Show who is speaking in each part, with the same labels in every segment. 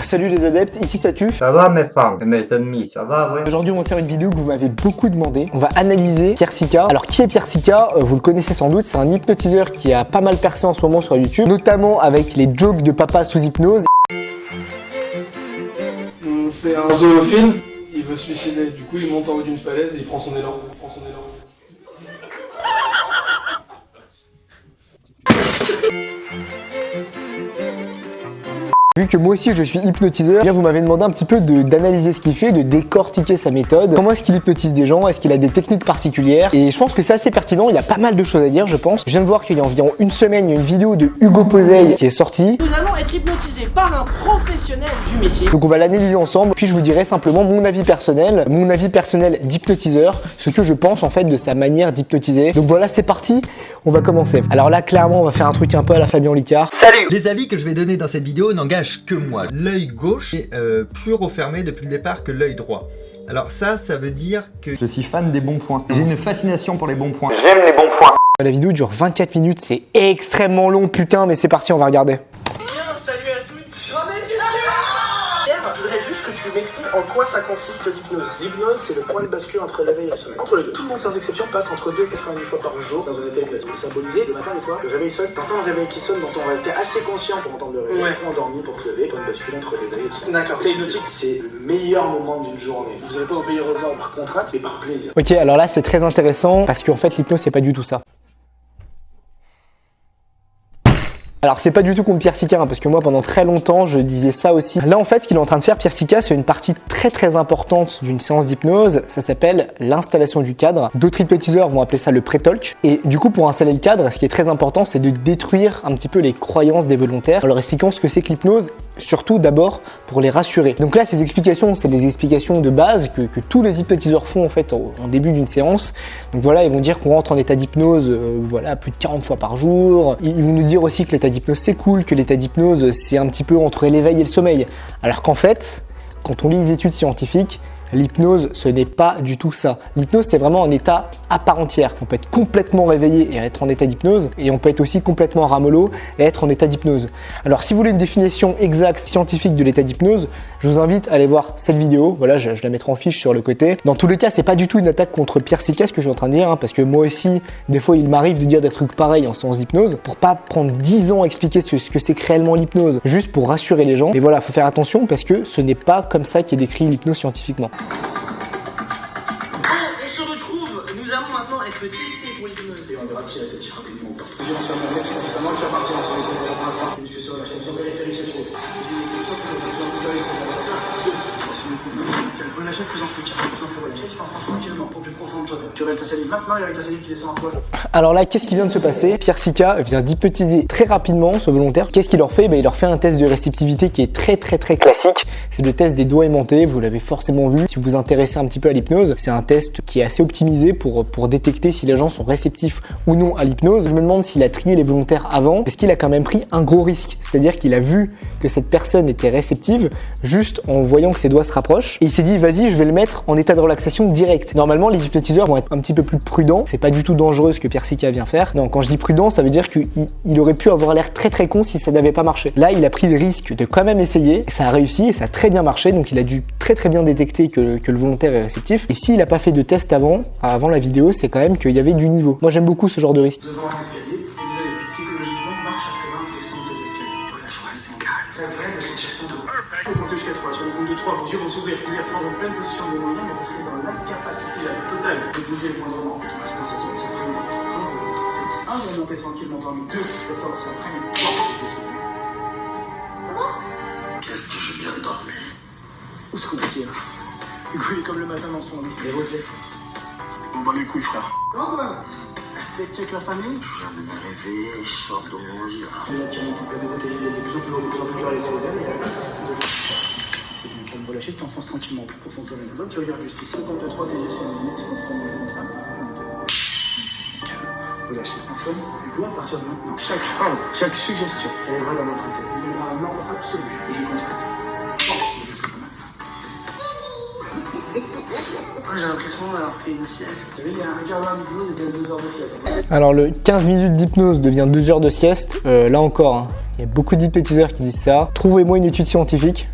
Speaker 1: Salut les adeptes, ici ça tue.
Speaker 2: Ça va mes femmes et mes ennemis, ça va ouais.
Speaker 1: Aujourd'hui on va faire une vidéo que vous m'avez beaucoup demandé. On va analyser Pierre Sika. Alors qui est Pierre Sika? Vous le connaissez sans doute, c'est un hypnotiseur qui a pas mal percé en ce moment sur YouTube, notamment avec les jokes de papa sous hypnose.
Speaker 3: C'est un zoophile, il veut se suicider, du coup il monte en haut d'une falaise et il prend son élan.
Speaker 1: Vu que moi aussi je suis hypnotiseur, eh bien vous m'avez demandé un petit peu d'analyser ce qu'il fait, de décortiquer sa méthode, comment est-ce qu'il hypnotise des gens, est-ce qu'il a des techniques particulières, et je pense que c'est assez pertinent, il y a pas mal de choses à dire je pense. Je viens de voir qu'il y a environ une semaine, il y a une vidéo de Hugo Poseil qui est sortie.
Speaker 4: Nous allons être hypnotisés par un professionnel du métier.
Speaker 1: Donc on va l'analyser ensemble, puis je vous dirai simplement mon avis personnel d'hypnotiseur, ce que je pense en fait de sa manière d'hypnotiser. Donc voilà, c'est parti, on va commencer. Alors là clairement on va faire un truc un peu à la Fabien Olicard.
Speaker 4: Salut!
Speaker 5: Les avis que je vais donner dans cette vidéo n'engagent que moi. L'œil gauche est plus refermé depuis le départ que l'œil droit. Alors ça veut dire que je suis fan des bons points. J'ai une fascination pour les bons points.
Speaker 1: J'aime les bons points. La vidéo dure 24 minutes, c'est extrêmement long putain, mais c'est parti, on va regarder.
Speaker 4: Salut à toutes! J'en ai du Pierre, je voudrais juste que tu m'expliques en quoi ça consiste l'hypnose. L'hypnose, c'est le point de bascule entre l'éveil et le sommeil. Entre les deux. Tout le monde sans exception passe entre 2 et 90 fois par jour dans un état hypnotique. Vous symbolisez le matin des fois, le réveil sonne, t'entends le réveil qui sonne dont on va être assez conscient pour entendre le réveil. Ouais. Endormi pour te lever, point de bascule entre l'éveil et le sommeil. D'accord. L'état hypnotique, c'est le meilleur moment d'une journée. Vous n'allez pas obéir aux ordres par contrainte, mais par plaisir.
Speaker 1: Ok, alors là c'est très intéressant parce qu'en fait l'hypnose c'est pas du tout ça. Alors c'est pas du tout comme Pierre Sika, hein, parce que moi pendant très longtemps je disais ça aussi. Là en fait ce qu'il est en train de faire Pierre Sika, c'est une partie très importante d'une séance d'hypnose, ça s'appelle l'installation du cadre. D'autres hypnotiseurs vont appeler ça le pré-talk. Et du coup pour installer le cadre, ce qui est très important c'est de détruire un petit peu les croyances des volontaires en leur expliquant ce que c'est que l'hypnose, surtout d'abord pour les rassurer. Donc là ces explications, c'est des explications de base que tous les hypnotiseurs font en fait en début d'une séance. Donc voilà, ils vont dire qu'on rentre en état d'hypnose voilà, plus de 40 fois par jour. Ils vont nous dire aussi que l'état d'hypnose c'est cool, que l'état d'hypnose c'est un petit peu entre l'éveil et le sommeil. Alors qu'en fait, quand on lit les études scientifiques, l'hypnose, ce n'est pas du tout ça. L'hypnose, c'est vraiment un état à part entière. On peut être complètement réveillé et être en état d'hypnose, et on peut être aussi complètement ramollo et être en état d'hypnose. Alors, si vous voulez une définition exacte scientifique de l'état d'hypnose, je vous invite à aller voir cette vidéo. Voilà, je la mettrai en fiche sur le côté. Dans tous les cas, c'est pas du tout une attaque contre Pierre Sika, ce que je suis en train de dire, hein, parce que moi aussi, des fois, il m'arrive de dire des trucs pareils en séance d'hypnose, pour pas prendre 10 ans à expliquer ce que c'est que réellement l'hypnose, juste pour rassurer les gens. Et voilà, faut faire attention parce que ce n'est pas comme ça qu'est décrit l'hypnose scientifiquement.
Speaker 4: On se retrouve, nous allons maintenant être testés pour l'hypnose. Et on verra qui a cette chiffre rapidement.
Speaker 1: Alors là, qu'est-ce qui vient de se passer? Pierre Sika vient d'hypnotiser très rapidement ce volontaire. Qu'est-ce qu'il leur fait? Il leur fait un test de réceptivité qui est très classique. C'est le test des doigts aimantés, vous l'avez forcément vu. Si vous vous intéressez un petit peu à l'hypnose, c'est un test qui est assez optimisé pour détecter si les gens sont réceptifs ou non à l'hypnose. Je me demande s'il a trié les volontaires avant, parce qu'il a quand même pris un gros risque. C'est-à-dire qu'il a vu que cette personne était réceptive juste en voyant que ses doigts se rapprochent. Et il s'est dit, vas-y, je vais le mettre en état de relaxation direct. Normalement, les hypnotiseurs vont être un petit peu plus prudents. C'est pas du tout dangereux ce que Pierre Sika vient faire. Non, quand je dis prudent, ça veut dire qu'il aurait pu avoir l'air très con si ça n'avait pas marché. Là, il a pris le risque de quand même essayer. Ça a réussi et ça a très bien marché. Donc, il a dû très bien détecter que le volontaire est réceptif. Et s'il n'a pas fait de test avant la vidéo, c'est quand même qu'il y avait du niveau. Moi, j'aime beaucoup ce genre de risque.
Speaker 4: Devant un escalier, et vous allez psychologiquement marche après marche descendre cet escalier. La joie s'égale. C'est vrai, mais c'est sur ton dos. Vous comptez jusqu'à 3. Sur le compte de 3, vos yeux vont s'ouvrir. Vous allez prendre une pleine position des moyens, mais vous serez dans l'incapacité la plus totale de bouger le moindrement. Pour l'instant, cette tension prenne dans votre corps, dans votre tête. 1, vous montez tranquillement parmi 2. Cette tension prenne 3.
Speaker 6: Qu'est-ce que j'ai bien dormi?
Speaker 4: Où se trouve-t-il? Hugo est comme le matin dans son lit. Et Roger?
Speaker 6: On bat les couilles, frère.
Speaker 4: Comment toi? Check la famille?
Speaker 6: Je viens de me réveiller, je sors de mon lit.
Speaker 4: Je vais attirer ton cabine intelligent de plus en plus lourd, de plus en plus large, sur les ailes. Je vais donc relâcher, tu t'enfonces tranquillement plus profond de toi-même. Tu regardes juste ici. 53, tes yeux sont limites, c'est quand tu tombes au genou. Calme. Relâchez. Antoine, Hugo, à partir de maintenant, chaque suggestion arrivera dans notre tête. Il y aura un ordre absolu. Je compte 4. Parfois j'ai l'impression d'avoir fait une sieste. Vous savez, il y a un quart d'heure d'hypnose et bien 2 heures de sieste.
Speaker 1: Alors le 15 minutes d'hypnose devient 2 heures de sieste, là encore, hein, il y a beaucoup d'hypnotiseurs qui disent ça. Trouvez-moi une étude scientifique.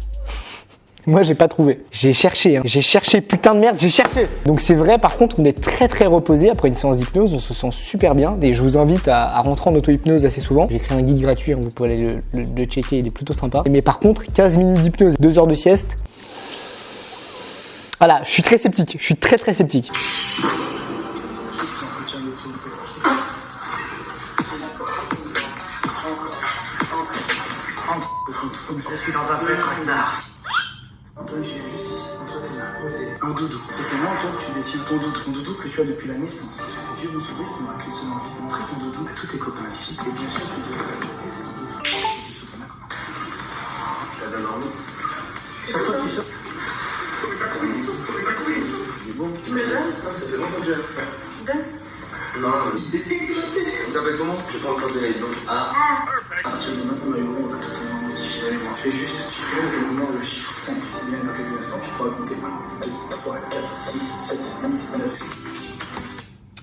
Speaker 1: Moi j'ai pas trouvé. J'ai cherché, hein. J'ai cherché, putain de merde, j'ai cherché. Donc c'est vrai, par contre on est très reposé après une séance d'hypnose, on se sent super bien. Et je vous invite à rentrer en auto-hypnose assez souvent. J'ai créé un guide gratuit, hein, vous pouvez aller le checker, il est plutôt sympa. Mais par contre, 15 minutes d'hypnose, 2 heures de sieste. Voilà, je suis très sceptique, je suis très sceptique.
Speaker 4: Je suis dans un vrai traquenard. Antoine, je viens juste ici, entre tes mains, posé. Un doudou. C'est comment, toi, tu détiens ton doudou que tu as depuis la naissance. Sur tes vieux souvenirs qui n'ont qu'une seule envie de montrer ton doudou à tous tes copains ici. Et bien sûr, celui de la vérité, c'est ton doudou. Tu souffles là comment? T'as de l'envie. Chaque fois qu'il sort. C'est bon. Mais là, ça fait longtemps que j'ai fait. Non, vous savez comment? Je pas encore donné donc. Ah. À partir de maintenant, on va totalement modifier la mémoire. Fais juste, tu fais le moment le chiffre 5. Bien dans quelques instants, tu pourras compter 1, 2, 3, 4, 6, 7, 8, 9.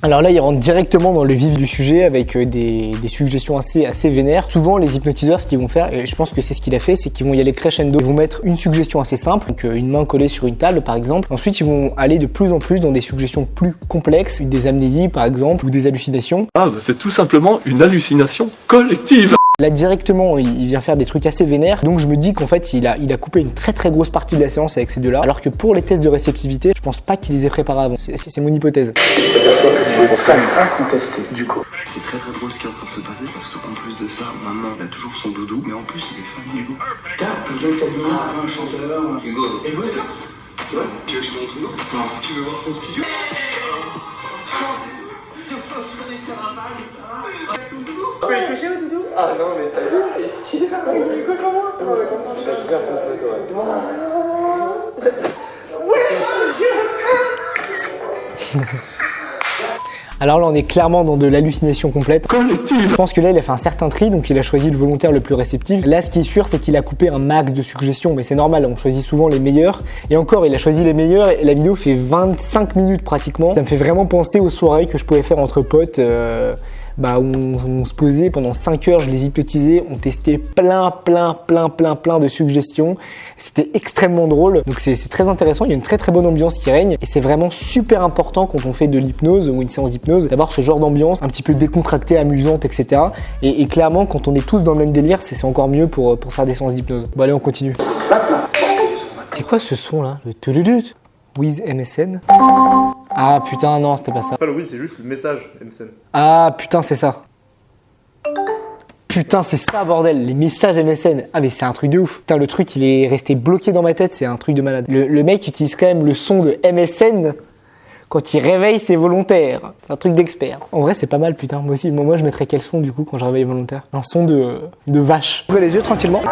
Speaker 1: Alors là, ils rentrent directement dans le vif du sujet avec des suggestions assez vénères. Souvent, les hypnotiseurs, ce qu'ils vont faire, et je pense que c'est ce qu'il a fait, c'est qu'ils vont y aller crescendo. Ils vont mettre une suggestion assez simple, donc une main collée sur une table par exemple. Ensuite, ils vont aller de plus en plus dans des suggestions plus complexes, des amnésies par exemple, ou des hallucinations.
Speaker 7: Ah, bah c'est tout simplement une hallucination collective.
Speaker 1: Là directement il vient faire des trucs assez vénères, donc je me dis qu'en fait il a coupé une très grosse partie de la séance avec ces deux là, alors que pour les tests de réceptivité je pense pas qu'il les ait préparés avant, c'est mon hypothèse.
Speaker 4: Du coup. C'est très drôle ce qui est en train de se passer parce qu'en plus de ça, maman il a toujours son doudou, mais en plus il est fan d'Hugo. Un chanteur, Hugo. Hugo est là. Ouais. Tu veux que je te montre Hugo? Non. Tu veux voir son studio? Tu peux les toucher au doudou? Ah non mais t'as vu, c'est stylé. Hugo comment? Je suis super content de toi.
Speaker 1: Alors là on est clairement dans de l'hallucination complète. Je pense que là il a fait un certain tri, donc il a choisi le volontaire le plus réceptif. Là ce qui est sûr c'est qu'il a coupé un max de suggestions, mais c'est normal, on choisit souvent les meilleurs. Et encore il a choisi les meilleurs et la vidéo fait 25 minutes pratiquement. Ça me fait vraiment penser aux soirées que je pouvais faire entre potes. On se posait pendant 5 heures, je les hypnotisais, on testait plein de suggestions. C'était extrêmement drôle, donc c'est très intéressant, il y a une très bonne ambiance qui règne et c'est vraiment super important quand on fait de l'hypnose ou une séance d'hypnose d'avoir ce genre d'ambiance un petit peu décontractée, amusante, etc. Et clairement quand on est tous dans le même délire, c'est encore mieux pour faire des séances d'hypnose. Bon allez on continue. C'est quoi ce son là? Le tuludut With MSN? Ah putain non c'était pas ça.
Speaker 8: Pas le oui, c'est juste le message MSN.
Speaker 1: Ah putain c'est ça. Putain c'est ça bordel, les messages MSN. Ah mais c'est un truc de ouf. Putain le truc il est resté bloqué dans ma tête, c'est un truc de malade. Le mec utilise quand même le son de MSN quand il réveille ses volontaires. C'est un truc d'expert. En vrai c'est pas mal putain, moi aussi. Moi je mettrais quel son du coup quand je réveille les volontaires? Un son de vache. Ouvrez les yeux tranquillement.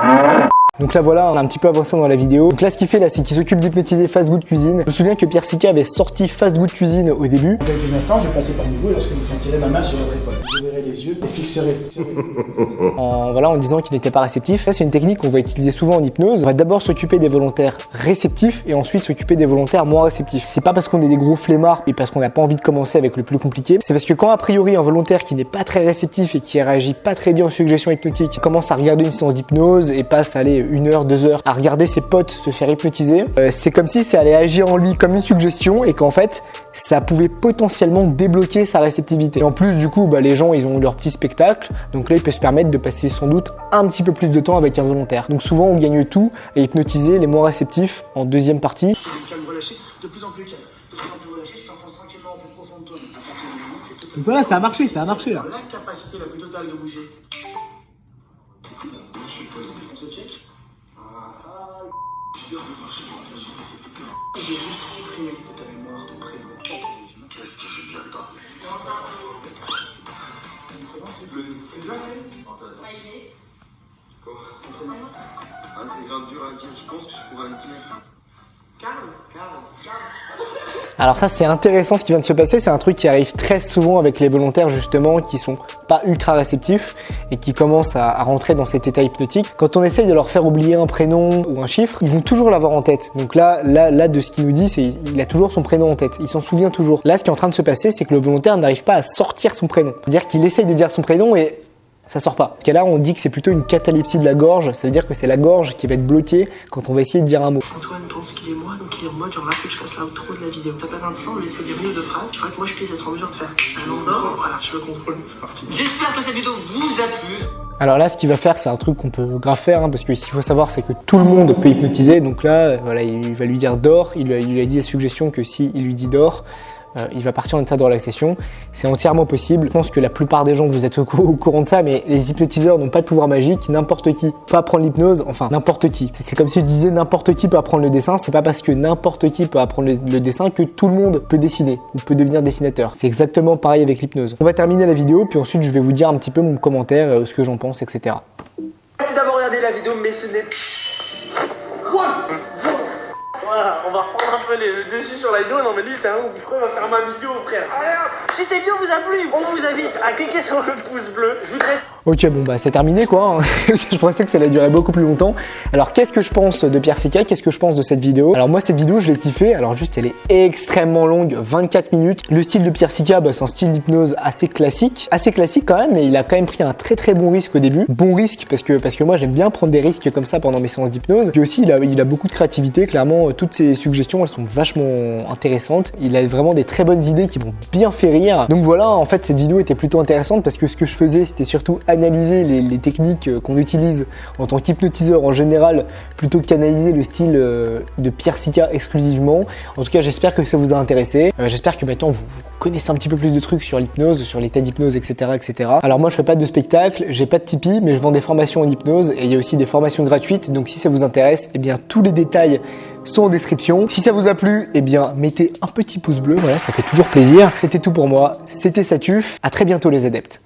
Speaker 1: Donc là voilà, on a un petit peu avancé dans la vidéo. Donc là ce qu'il fait là, c'est qu'il s'occupe d'hypnotiser Fast Good Cuisine. Je me souviens que Pierre Sika avait sorti Fast Good Cuisine au début.
Speaker 4: Dans quelques instants, je vais passer parmi vous et lorsque vous sentirez ma main sur votre épaule, vous ouvrez les yeux et fixerez.
Speaker 1: en disant qu'il n'était pas réceptif. Ça c'est une technique qu'on va utiliser souvent en hypnose. On va d'abord s'occuper des volontaires réceptifs et ensuite s'occuper des volontaires moins réceptifs. C'est pas parce qu'on est des gros flemmards et parce qu'on n'a pas envie de commencer avec le plus compliqué. C'est parce que quand a priori un volontaire qui n'est pas très réceptif et qui réagit pas très bien aux suggestions hypnotiques commence à regarder une séance d'hypnose et passe 1 heure, 2 heures à regarder ses potes se faire hypnotiser, c'est comme si ça allait agir en lui comme une suggestion et qu'en fait ça pouvait potentiellement débloquer sa réceptivité. Et en plus du coup les gens ils ont leur petit spectacle, donc là ils peuvent se permettre de passer sans doute un petit peu plus de temps avec un volontaire. Donc souvent on gagne tout et hypnotiser les moins réceptifs en deuxième partie.
Speaker 4: De plus en plus calme. De plus en plus relâché, tu t'enfonces tranquillement au plus profond de toi.
Speaker 1: Donc voilà, ça a marché là.
Speaker 4: L'incapacité la plus totale de bouger. On se check. J'ai juste supprimé de ta mémoire ton prénom.
Speaker 6: Qu'est-ce que j'ai bien dormi?
Speaker 9: Ah, c'est grave dur à dire, je pense que je pourrais le dire.
Speaker 1: Alors ça c'est intéressant ce qui vient de se passer, c'est un truc qui arrive très souvent avec les volontaires justement qui sont pas ultra réceptifs et qui commencent à rentrer dans cet état hypnotique. Quand on essaye de leur faire oublier un prénom ou un chiffre, ils vont toujours l'avoir en tête. Donc là de ce qu'il nous dit, c'est il a toujours son prénom en tête, il s'en souvient toujours. Là ce qui est en train de se passer, c'est que le volontaire n'arrive pas à sortir son prénom. C'est-à-dire qu'il essaye de dire son prénom et ça sort pas. Parce que là on dit que c'est plutôt une catalepsie de la gorge, ça veut dire que c'est la gorge qui va être bloquée quand on va essayer de dire un mot.
Speaker 4: Antoine pense qu'il est moi, donc il est en mode genre là faut que je fasse l'outro de la vidéo. Ça peut être indécent, mais c'est dire une ou deux phrases. Il faut que moi je puisse être en mesure de faire un endort. Voilà, je le contrôle, c'est parti. J'espère que cette vidéo vous a plu.
Speaker 1: Alors là ce qu'il va faire c'est un truc qu'on peut grave faire parce que ce qu'il faut savoir c'est que tout le monde peut hypnotiser. Donc là voilà, il va lui dire dors, il lui a dit la suggestion que si il lui dit dors, il va partir en état de relaxation. C'est entièrement possible. Je pense que la plupart des gens, vous êtes au courant de ça, mais les hypnotiseurs n'ont pas de pouvoir magique. N'importe qui peut apprendre l'hypnose, enfin n'importe qui. C'est comme si je disais n'importe qui peut apprendre le dessin. C'est pas parce que n'importe qui peut apprendre le dessin que tout le monde peut dessiner ou peut devenir dessinateur. C'est exactement pareil avec l'hypnose. On va terminer la vidéo, puis ensuite je vais vous dire un petit peu mon commentaire, ce que j'en pense, etc.
Speaker 4: Merci d'avoir regardé la vidéo, mais ce n'est... Voilà, on va reprendre un peu le dessus sur la vidéo. Non mais lui c'est un ouf, pourquoi il va faire ma vidéo frère? Allez hop, si cette vidéo vous a plu, on vous invite à cliquer sur le pouce bleu. Je voudrais...
Speaker 1: Ok, bon bah c'est terminé quoi. Je pensais que ça allait durer beaucoup plus longtemps. Alors qu'est-ce que je pense de Pierre Sicca? Qu'est-ce que je pense de cette vidéo? Alors moi cette vidéo je l'ai kiffée. Alors juste elle est extrêmement longue, 24 minutes. Le style de Pierre Sicca, c'est un style d'hypnose assez classique quand même, mais il a quand même pris un très bon risque au début. Bon risque parce que moi j'aime bien prendre des risques comme ça pendant mes séances d'hypnose. Puis aussi il a beaucoup de créativité. Clairement toutes ses suggestions elles sont vachement intéressantes. Il a vraiment des très bonnes idées qui vont bien faire rire. Donc voilà, en fait cette vidéo était plutôt intéressante parce que ce que je faisais c'était surtout analyser les techniques qu'on utilise en tant qu'hypnotiseur en général plutôt qu'analyser le style de Pierre Sicca exclusivement. En tout cas j'espère que ça vous a intéressé. J'espère que maintenant vous connaissez un petit peu plus de trucs sur l'hypnose, sur l'état d'hypnose, etc., etc. Alors moi je fais pas de spectacle, j'ai pas de Tipeee, mais je vends des formations en hypnose et il y a aussi des formations gratuites. Donc si ça vous intéresse, eh bien tous les détails sont en description. Si ça vous a plu, eh bien mettez un petit pouce bleu, voilà, ça fait toujours plaisir. C'était tout pour moi, c'était Satuf. À très bientôt les adeptes.